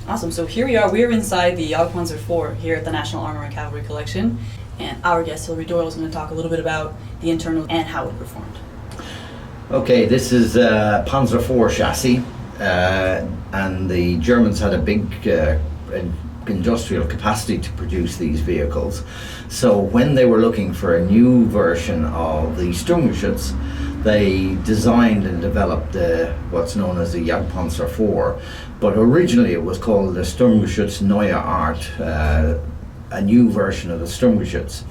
Awesome. So here we are. We're inside the Jagdpanzer IV here at the National Armor and Cavalry Collection. And our guest, Hilary Doyle, is going to talk a little bit about the internal and how it performed. Okay, this is Panzer IV chassis. And the Germans had a big industrial capacity to produce these vehicles. So when they were looking for a new version of the Sturmgeschütz, they designed and developed what's known as the Jagdpanzer IV, but originally it was called the Sturmgeschütz Neue Art, a new version of the Sturmgeschütz.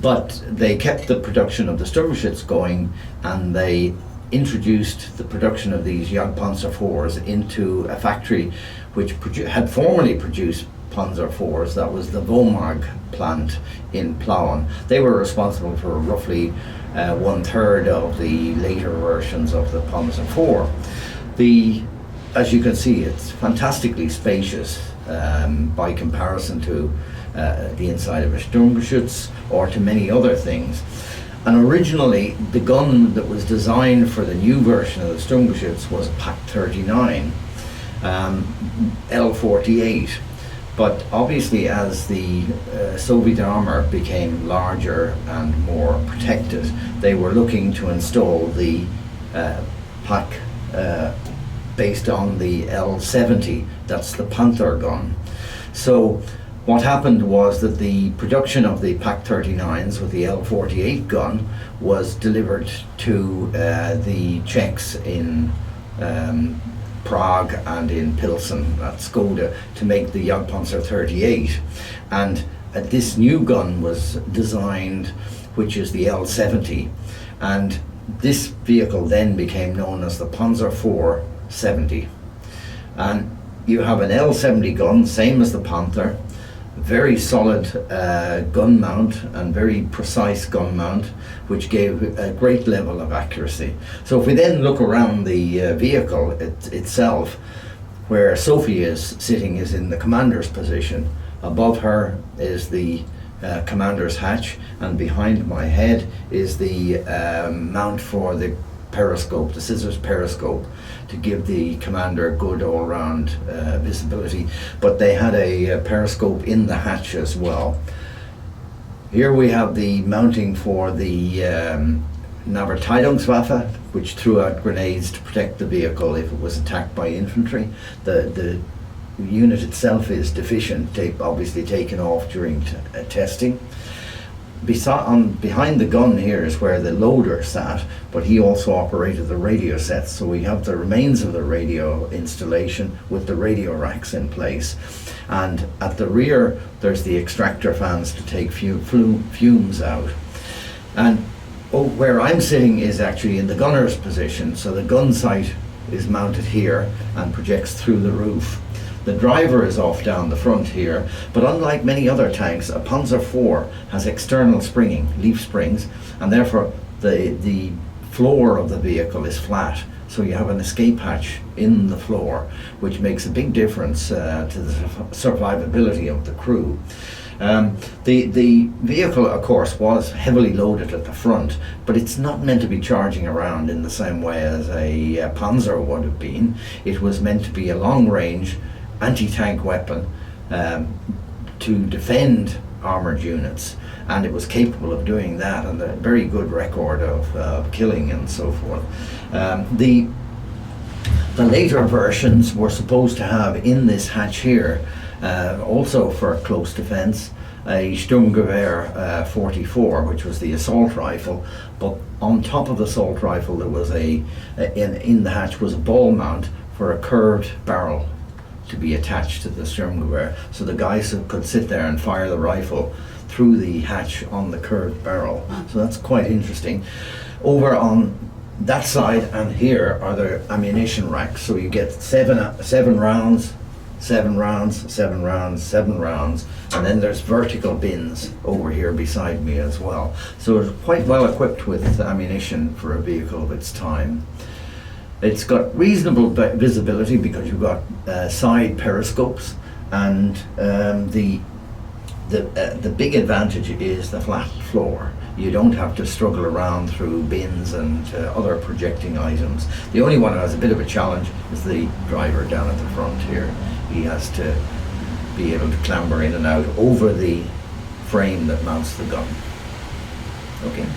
But they kept the production of the Sturmgeschütz going, and they introduced the production of these Jagdpanzer IVs into a factory which had formerly produced Panzer IVs. That was the Womag plant in Plauen. They were responsible for roughly 1/3 of the later versions of the Panzer IV. As you can see, it's fantastically spacious by comparison to the inside of a Sturmgeschütz or to many other things. And originally, the gun that was designed for the new version of the Sturmgeschütz was Pak 39, L48. But obviously, as the Soviet armor became larger and more protected, they were looking to install the Pak based on the L70, that's the Panther gun. So what happened was that the production of the Pak 39s with the L48 gun was delivered to the Czechs in Prague and in Pilsen at Skoda to make the Jagdpanzer 38. And this new gun was designed, which is the L70. And this vehicle then became known as the Panzer IV 70. And you have an L70 gun, same as the Panther, very solid gun mount and very precise gun mount, which gave a great level of accuracy. So if we then look around the vehicle itself, where Sophie is sitting is in the commander's position. Above her is the commander's hatch, and behind my head is the mount for the periscope, the scissors periscope, to give the commander good all-round visibility. But they had a periscope in the hatch as well. Here we have the mounting for the Nahverteidigungswaffe, which threw out grenades to protect the vehicle if it was attacked by infantry. The unit itself is deficient, obviously taken off during testing. Behind the gun here is where the loader sat, but he also operated the radio sets, so we have the remains of the radio installation with the radio racks in place. And at the rear there's the extractor fans to take fumes out. And where I'm sitting is actually in the gunner's position, so the gun sight is mounted here and projects through the roof. The driver is off down the front here, but unlike many other tanks, a Panzer IV has external springing, leaf springs, and therefore the floor of the vehicle is flat. So you have an escape hatch in the floor, which makes a big difference to the survivability of the crew. The vehicle, of course, was heavily loaded at the front, but it's not meant to be charging around in the same way as a Panzer would have been. It was meant to be a long-range anti-tank weapon to defend armoured units, and it was capable of doing that, and a very good record of killing and so forth. The later versions were supposed to have in this hatch here, also for close defence, a Sturmgewehr 44, which was the assault rifle, but on top of the assault rifle there was in the hatch was a ball mount for a curved barrel to be attached to the Sturmgewehr, so the guys could sit there and fire the rifle through the hatch on the curved barrel. So that's quite interesting. Over on that side and here are the ammunition racks, so you get seven rounds, 7 rounds, 7 rounds, 7 rounds, and then there's vertical bins over here beside me as well. So it's quite well equipped with ammunition for a vehicle of its time. It's got reasonable visibility because you've got side periscopes, and the big advantage is the flat floor. you don't have to struggle around through bins and other projecting items. The only one that has a bit of a challenge is the driver down at the front here. He has to be able to clamber in and out over the frame that mounts the gun. Okay.